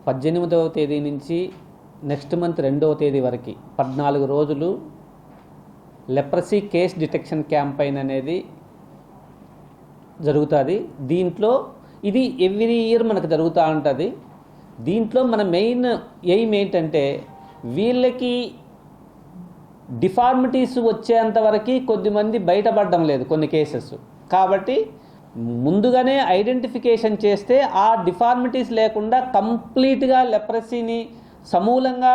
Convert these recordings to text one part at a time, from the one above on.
18వ తేదీ నుంచి next month 2వ తేదీ వరకు 14 రోజులు లెప్రసీ కేస్ డిటెక్షన్ క్యాంపెయిన్ అనేది జరుగుతుంది. దీంట్లో ఇది ఎవ్రీ ఇయర్ మనకు జరుగుతూ ఉంటుంది. దీంట్లో మన మెయిన్ ఎయిమ్ ఏంటంటే వీళ్ళకి డిఫార్మిటీస్ వచ్చేంతవరకు కొద్దిమంది బయటపడడం లేదు కొన్ని కేసెస్. కాబట్టి ముందుగానే ఐడెంటిఫికేషన్ చేస్తే ఆ డిఫార్మిటీస్ లేకుండా కంప్లీట్గా లెప్రసీని సమూలంగా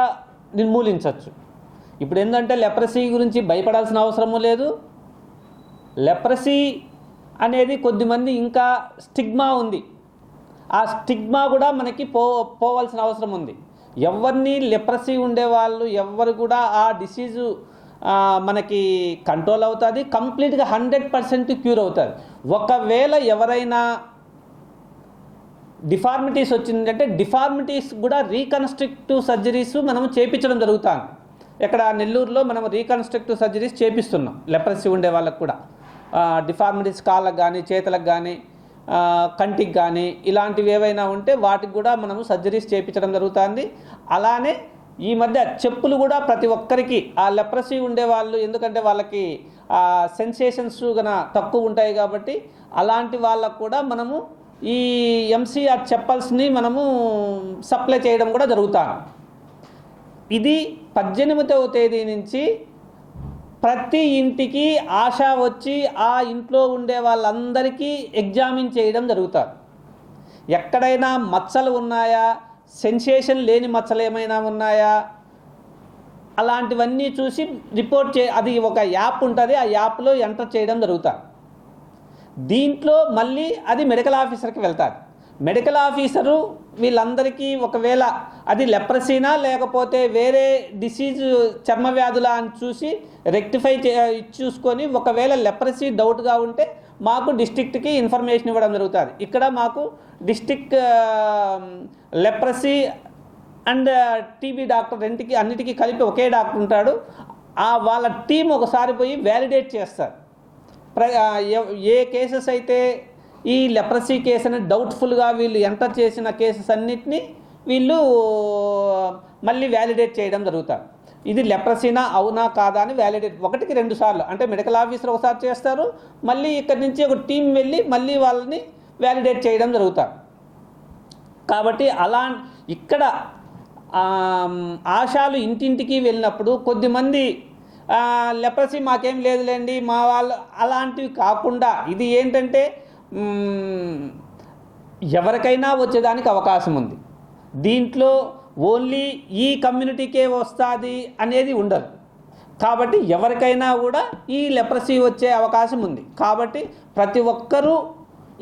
నిర్మూలించవచ్చు. ఇప్పుడు ఏంటంటే లెప్రసీ గురించి భయపడాల్సిన అవసరము లేదు. లెప్రసీ అనేది కొద్దిమంది ఇంకా స్టిగ్మా ఉంది. ఆ స్టిగ్మా కూడా మనకి పోవాల్సిన అవసరం ఉంది. ఎవరిని లెప్రసీ ఉండేవాళ్ళు ఎవరు కూడా ఆ డిసీజు మనకి కంట్రోల్ అవుతుంది, కంప్లీట్గా 100% క్యూర్ అవుతుంది. ఒకవేళ ఎవరైనా డిఫార్మిటీస్ వచ్చిందంటే డిఫార్మిటీస్ కూడా రీకన్స్ట్రక్టివ్ సర్జరీస్ మనం చేయించడం జరుగుతుంది. ఇక్కడ నెల్లూరులో మనం రీకన్స్ట్రక్టివ్ సర్జరీస్ చేపిస్తున్నాం లెప్రసీ ఉండే వాళ్ళకు కూడా. డిఫార్మిటీస్ కాళ్ళకు కానీ చేతులకు కానీ కంటికి కానీ ఇలాంటివి ఏవైనా ఉంటే వాటికి కూడా మనము సర్జరీస్ చేయించడం జరుగుతుంది. అలానే ఈ మధ్య చెప్పులు కూడా ప్రతి ఒక్కరికి ఆ లెప్రసీ ఉండేవాళ్ళు, ఎందుకంటే వాళ్ళకి సెన్సేషన్స్ గన తక్కువ ఉంటాయి కాబట్టి అలాంటి వాళ్ళకు కూడా మనము ఈ ఎంసీఆర్ చెప్పల్స్ని మనము సప్లై చేయడం కూడా జరుగుతాను. ఇది 18వ తేదీ నుంచి ప్రతి ఇంటికి ఆశా వచ్చి ఆ ఇంట్లో ఉండే వాళ్ళందరికీ ఎగ్జామిన్ చేయడం జరుగుతుంది. ఎక్కడైనా మచ్చలు ఉన్నాయా, సెన్సేషన్ లేని మచ్చలు ఏమైనా ఉన్నాయా, అలాంటివన్నీ చూసి రిపోర్ట్ అది ఒక యాప్ ఉంటుంది, ఆ యాప్లో ఎంటర్ చేయడం జరుగుతుంది. దీంట్లో మళ్ళీ అది మెడికల్ ఆఫీసర్కి వెళ్తుంది. మెడికల్ ఆఫీసరు వీళ్ళందరికీ ఒకవేళ అది లెప్రసీనా లేకపోతే వేరే డిసీజ్ చర్మ వ్యాధులా అని చూసి రెక్టిఫై చూసుకొని ఒకవేళ లెప్రసీ డౌట్గా ఉంటే మాకు డిస్ట్రిక్ట్కి ఇన్ఫర్మేషన్ ఇవ్వడం జరుగుతుంది. ఇక్కడ మాకు district leprosy and TB doctor అన్నిటికీ కలిపి ఒకే డాక్టర్ ఉంటాడు. వాళ్ళ టీం ఒకసారి పోయి వ్యాలిడేట్ చేస్తారు. ఏ కేసెస్ అయితే ఈ లెప్రసీ కేసు అనేది డౌట్ఫుల్గా వీళ్ళు ఎంటర్ చేసిన కేసెస్ అన్నిటినీ వీళ్ళు మళ్ళీ వ్యాలిడేట్ చేయడం జరుగుతుంది. ఇది లెప్రసీనా అవునా కాదా అని వ్యాలిడేట్ 1కి 2 సార్లు, అంటే మెడికల్ ఆఫీసర్ ఒకసారి చేస్తారు, మళ్ళీ ఇక్కడి నుంచి ఒక టీం వెళ్ళి మళ్ళీ వాళ్ళని వ్యాలిడేట్ చేయడం జరుగుతుంది. కాబట్టి ఇక్కడ ఆశాలు ఇంటింటికి వెళ్ళినప్పుడు కొద్దిమంది లెప్రసీ మాకేం లేదులేండి మా వాళ్ళు అలాంటివి కాకుండా ఇది ఏంటంటే ఎవరికైనా వచ్చేదానికి అవకాశం ఉంది. దీంట్లో ఓన్లీ ఈ కమ్యూనిటీకే వస్తుంది అనేది ఉండదు. కాబట్టి ఎవరికైనా కూడా ఈ లెప్రసీ వచ్చే అవకాశం ఉంది. కాబట్టి ప్రతి ఒక్కరూ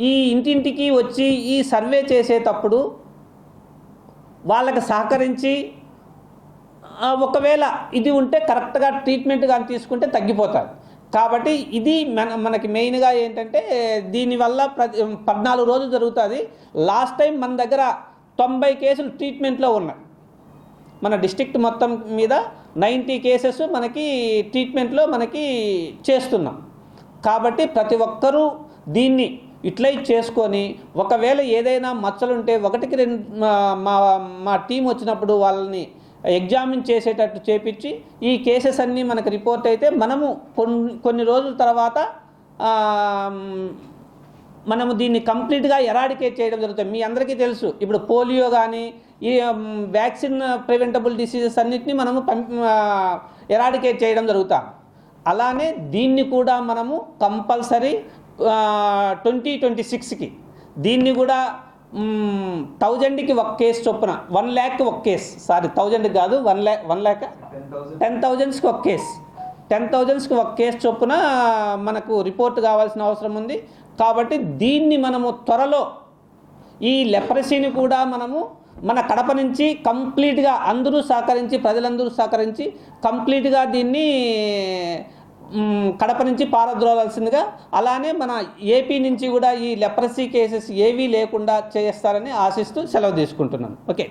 ఈ ఇంటింటికి వచ్చి ఈ సర్వే చేసేటప్పుడు వాళ్ళకి సహకరించి ఒకవేళ ఇది ఉంటే కరెక్ట్గా ట్రీట్మెంట్ కానీ తీసుకుంటే తగ్గిపోతుంది. కాబట్టి ఇది మనకి మెయిన్గా ఏంటంటే దీనివల్ల 14 రోజులు జరుగుతుంది. లాస్ట్ టైం మన దగ్గర 90 కేసులు ట్రీట్మెంట్లో ఉన్నాయి. మన డిస్ట్రిక్ట్ మొత్తం మీద 90 కేసెస్ మనకి ట్రీట్మెంట్లో మనకి చేస్తున్నాం. కాబట్టి ప్రతి ఒక్కరూ దీన్ని యూటిలైజ్ చేసుకొని ఒకవేళ ఏదైనా మచ్చలుంటే 1కి 2 మా టీం వచ్చినప్పుడు వాళ్ళని ఎగ్జామిన్ చేసేటట్టు చేపించి ఈ కేసెస్ అన్నీ మనకు రిపోర్ట్ అయితే మనము కొన్ని రోజుల తర్వాత మనము దీన్ని కంప్లీట్గా ఎరాడికేట్ చేయడం జరుగుతుంది. మీ అందరికీ తెలుసు ఇప్పుడు పోలియో కానీ ఈ వ్యాక్సిన్ ప్రివెంటబుల్ డిసీజెస్ అన్నిటినీ మనము ఎరాడికేట్ చేయడం జరుగుతాం. అలానే దీన్ని కూడా మనము కంపల్సరీ 2026కి దీన్ని కూడా 1000కి 1 కేసు చొప్పున 1 lakh 1 కేసు, 1000 కాదు 1 lakh 10,000కి 1 కేసు, 10,000కి 1 కేసు చొప్పున మనకు రిపోర్ట్ కావాల్సిన అవసరం ఉంది. కాబట్టి దీన్ని మనము త్వరలో ఈ లెప్రసీని కూడా మనము మన కడప నుంచి కంప్లీట్గా అందరూ సహకరించి ప్రజలందరూ సహకరించి కంప్లీట్గా దీన్ని కడప నుంచి పారద్రోలాల్సిందిగా, అలానే మన ఏపీ నుంచి కూడా ఈ లెప్రసీ కేసెస్ ఏవీ లేకుండా చేస్తారని ఆశిస్తూ సెలవు తీసుకుంటున్నాను. ఓకే.